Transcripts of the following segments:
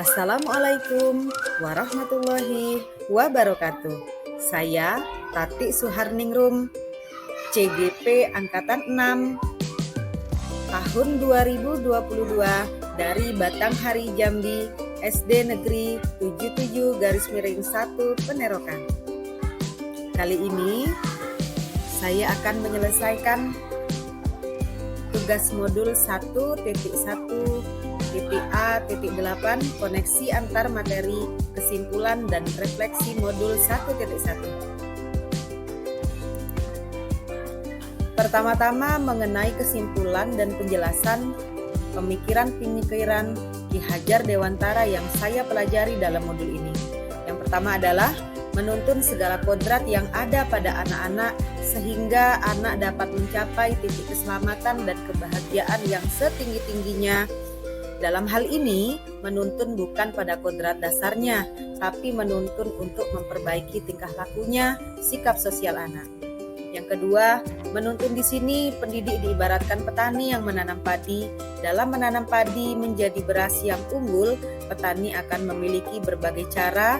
Assalamualaikum warahmatullahi wabarakatuh. Saya Tati Suharningrum, CGP Angkatan 6, tahun 2022 dari Batanghari Jambi, SD Negeri 77-1 Penerokan. Kali ini saya akan menyelesaikan tugas modul 1.1.A.8 koneksi antar materi, kesimpulan dan refleksi modul 1.1. Pertama-tama mengenai kesimpulan dan penjelasan pemikiran-pemikiran Ki Hajar Dewantara yang saya pelajari dalam modul ini. Yang pertama adalah menuntun segala kodrat yang ada pada anak-anak sehingga anak dapat mencapai titik keselamatan dan kebahagiaan yang setinggi-tingginya. Dalam hal ini, menuntun bukan pada kodrat dasarnya, tapi menuntun untuk memperbaiki tingkah lakunya, sikap sosial anak. Yang kedua, menuntun di sini pendidik diibaratkan petani yang menanam padi. Dalam menanam padi menjadi beras yang unggul, petani akan memiliki berbagai cara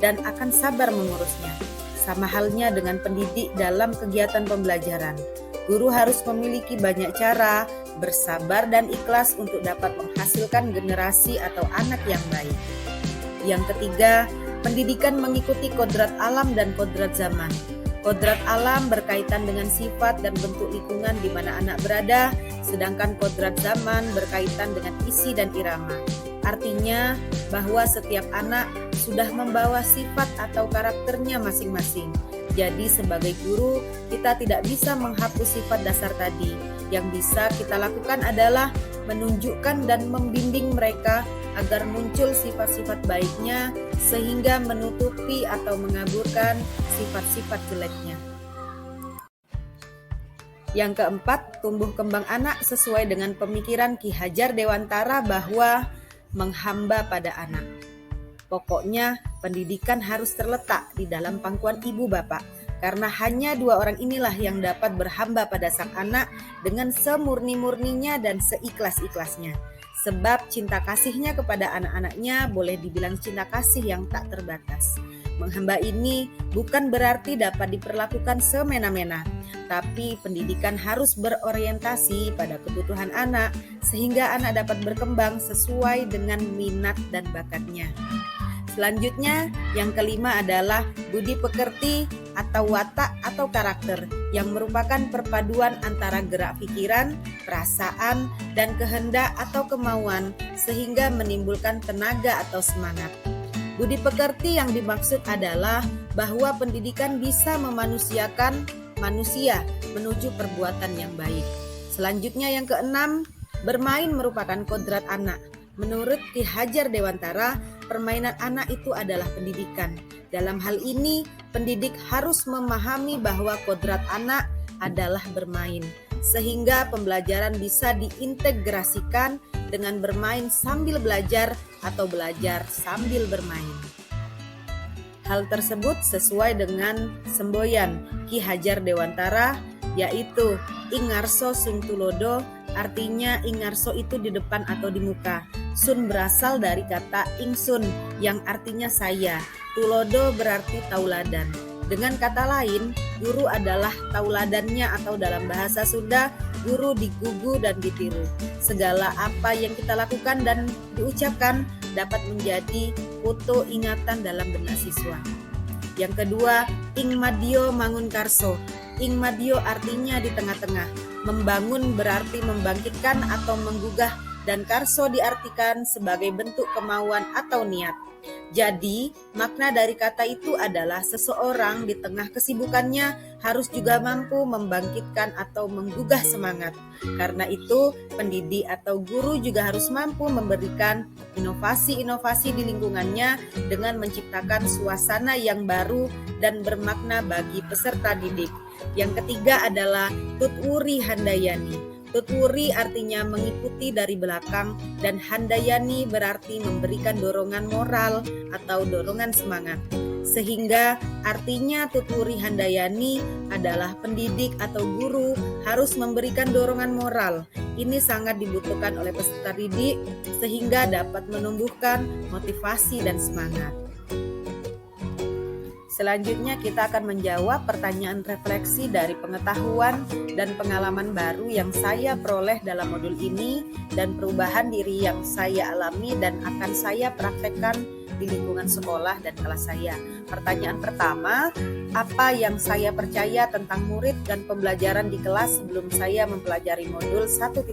dan akan sabar mengurusnya. Sama halnya dengan pendidik dalam kegiatan pembelajaran. Guru harus memiliki banyak cara, bersabar dan ikhlas untuk dapat menghasilkan generasi atau anak yang baik. Yang ketiga, pendidikan mengikuti kodrat alam dan kodrat zaman. Kodrat alam berkaitan dengan sifat dan bentuk lingkungan di mana anak berada, sedangkan kodrat zaman berkaitan dengan isi dan irama. Artinya bahwa setiap anak sudah membawa sifat atau karakternya masing-masing. Jadi sebagai guru, kita tidak bisa menghapus sifat dasar tadi. Yang bisa kita lakukan adalah menunjukkan dan membimbing mereka agar muncul sifat-sifat baiknya sehingga menutupi atau mengaburkan sifat-sifat jeleknya. Yang keempat, tumbuh kembang anak sesuai dengan pemikiran Ki Hajar Dewantara bahwa menghamba pada anak. Pokoknya pendidikan harus terletak di dalam pangkuan ibu bapak, karena hanya dua orang inilah yang dapat berhamba pada sang anak dengan semurni-murninya dan seikhlas-ikhlasnya. Sebab cinta kasihnya kepada anak-anaknya boleh dibilang cinta kasih yang tak terbatas. Menghamba ini bukan berarti dapat diperlakukan semena-mena, tapi pendidikan harus berorientasi pada kebutuhan anak sehingga anak dapat berkembang sesuai dengan minat dan bakatnya. Selanjutnya, yang kelima adalah budi pekerti atau watak atau karakter yang merupakan perpaduan antara gerak pikiran, perasaan, dan kehendak atau kemauan sehingga menimbulkan tenaga atau semangat. Budi pekerti yang dimaksud adalah bahwa pendidikan bisa memanusiakan manusia menuju perbuatan yang baik. Selanjutnya yang keenam, bermain merupakan kodrat anak. Menurut Ki Hajar Dewantara, permainan anak itu adalah pendidikan. Dalam hal ini, pendidik harus memahami bahwa kodrat anak adalah bermain, sehingga pembelajaran bisa diintegrasikan dengan bermain sambil belajar atau belajar sambil bermain. Hal tersebut sesuai dengan semboyan Ki Hajar Dewantara, yaitu Ingarso Sung Tulodo, artinya Ingarso itu di depan atau di muka. Sun berasal dari kata ingsun yang artinya saya. Tulodo berarti tauladan. Dengan kata lain, guru adalah tauladannya atau dalam bahasa Sunda, guru digugu dan ditiru. Segala apa yang kita lakukan dan diucapkan dapat menjadi foto ingatan dalam benak siswa. Yang kedua, ing madio mangun karso. Ing madio artinya di tengah-tengah. Membangun berarti membangkitkan atau menggugah, dan karso diartikan sebagai bentuk kemauan atau niat. Jadi, makna dari kata itu adalah seseorang di tengah kesibukannya harus juga mampu membangkitkan atau menggugah semangat. Karena itu, pendidik atau guru juga harus mampu memberikan inovasi-inovasi di lingkungannya dengan menciptakan suasana yang baru dan bermakna bagi peserta didik. Yang ketiga adalah tutwuri handayani. Tutwuri artinya mengikuti dari belakang dan handayani berarti memberikan dorongan moral atau dorongan semangat. Sehingga Artinya Tutwuri Handayani adalah pendidik atau guru harus memberikan dorongan moral. Ini sangat dibutuhkan oleh peserta didik sehingga dapat menumbuhkan motivasi dan semangat. Selanjutnya kita akan menjawab pertanyaan refleksi dari pengetahuan dan pengalaman baru yang saya peroleh dalam modul ini dan perubahan diri yang saya alami dan akan saya praktekkan di lingkungan sekolah dan kelas saya. Pertanyaan pertama, apa yang saya percaya tentang murid dan pembelajaran di kelas sebelum saya mempelajari modul 1.1?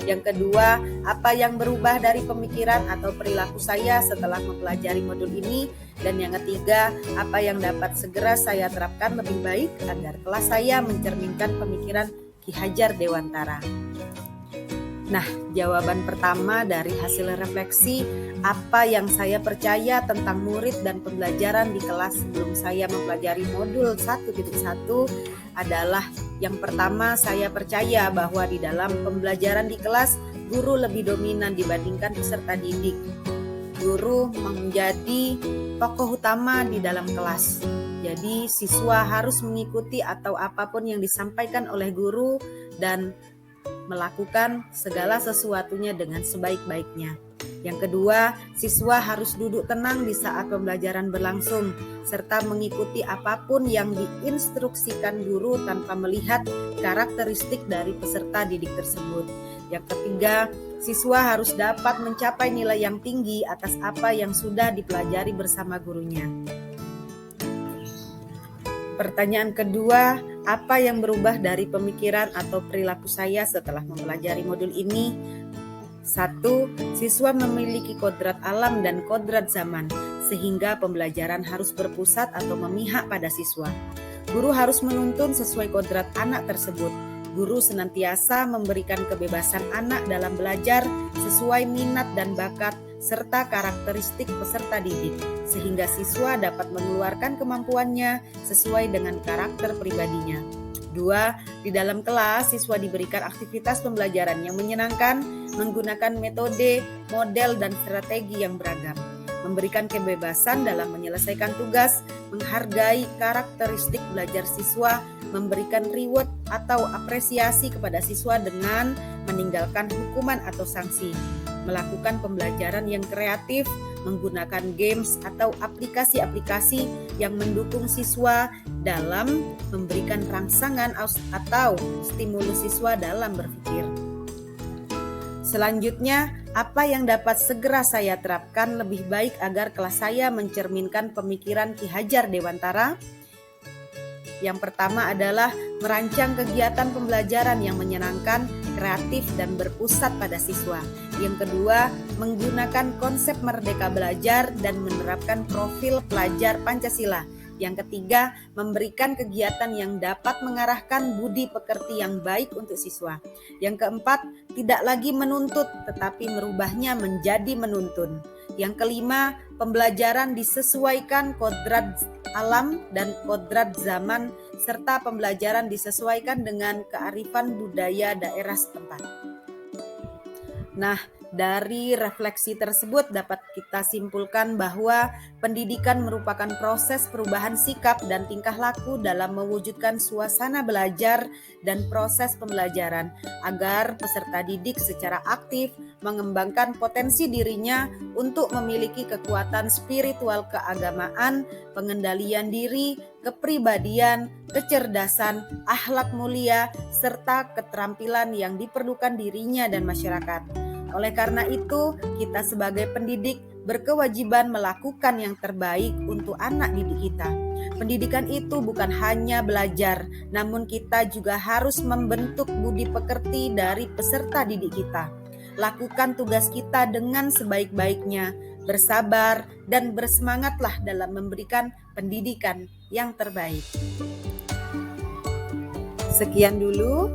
Yang kedua, apa yang berubah dari pemikiran atau perilaku saya setelah mempelajari modul ini? Dan yang ketiga, apa yang dapat segera saya terapkan lebih baik agar kelas saya mencerminkan pemikiran Ki Hajar Dewantara? Nah, jawaban pertama dari hasil refleksi, apa yang saya percaya tentang murid dan pembelajaran di kelas sebelum saya mempelajari modul 1.1 adalah yang pertama, saya percaya bahwa di dalam pembelajaran di kelas, guru lebih dominan dibandingkan peserta didik. Guru menjadi tokoh utama di dalam kelas. Jadi siswa harus mengikuti atau apapun yang disampaikan oleh guru dan melakukan segala sesuatunya dengan sebaik-baiknya. Yang kedua, siswa harus duduk tenang di saat pembelajaran berlangsung, serta mengikuti apapun yang diinstruksikan guru tanpa melihat karakteristik dari peserta didik tersebut. Yang ketiga, siswa harus dapat mencapai nilai yang tinggi atas apa yang sudah dipelajari bersama gurunya. Pertanyaan kedua, apa yang berubah dari pemikiran atau perilaku saya setelah mempelajari modul ini? 1. Siswa memiliki kodrat alam dan kodrat zaman, sehingga pembelajaran harus berpusat atau memihak pada siswa. Guru harus menuntun sesuai kodrat anak tersebut. Guru senantiasa memberikan kebebasan anak dalam belajar sesuai minat dan bakat serta karakteristik peserta didik, sehingga siswa dapat mengeluarkan kemampuannya sesuai dengan karakter pribadinya. 2. Di dalam kelas, siswa diberikan aktivitas pembelajaran yang menyenangkan, menggunakan metode, model, dan strategi yang beragam, memberikan kebebasan dalam menyelesaikan tugas, menghargai karakteristik belajar siswa, memberikan reward atau apresiasi kepada siswa dengan meninggalkan hukuman atau sanksi, melakukan pembelajaran yang kreatif, menggunakan games atau aplikasi-aplikasi yang mendukung siswa dalam memberikan rangsangan atau stimulus siswa dalam berpikir. Selanjutnya, apa yang dapat segera saya terapkan lebih baik agar kelas saya mencerminkan pemikiran Ki Hajar Dewantara? Yang pertama adalah merancang kegiatan pembelajaran yang menyenangkan, kreatif, dan berpusat pada siswa. Yang kedua, menggunakan konsep merdeka belajar dan menerapkan profil pelajar Pancasila. Yang ketiga, memberikan kegiatan yang dapat mengarahkan budi pekerti yang baik untuk siswa. Yang keempat, tidak lagi menuntut tetapi merubahnya menjadi menuntun. Yang kelima, pembelajaran disesuaikan kodrat alam dan kodrat zaman, serta pembelajaran disesuaikan dengan kearifan budaya daerah setempat. Nah, dari refleksi tersebut dapat kita simpulkan bahwa pendidikan merupakan proses perubahan sikap dan tingkah laku dalam mewujudkan suasana belajar dan proses pembelajaran agar peserta didik secara aktif mengembangkan potensi dirinya untuk memiliki kekuatan spiritual keagamaan, pengendalian diri, kepribadian, kecerdasan, akhlak mulia, serta keterampilan yang diperlukan dirinya dan masyarakat. Oleh karena itu, kita sebagai pendidik berkewajiban melakukan yang terbaik untuk anak didik kita. Pendidikan itu bukan hanya belajar, namun kita juga harus membentuk budi pekerti dari peserta didik kita. Lakukan tugas kita dengan sebaik-baiknya, bersabar dan bersemangatlah dalam memberikan pendidikan yang terbaik. Sekian dulu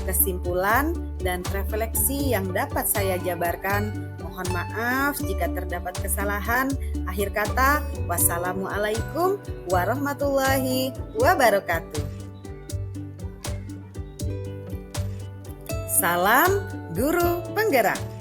kesimpulan dan refleksi yang dapat saya jabarkan. Mohon maaf jika terdapat kesalahan. Akhir kata, wassalamualaikum warahmatullahi wabarakatuh. Salam Guru Penggerak.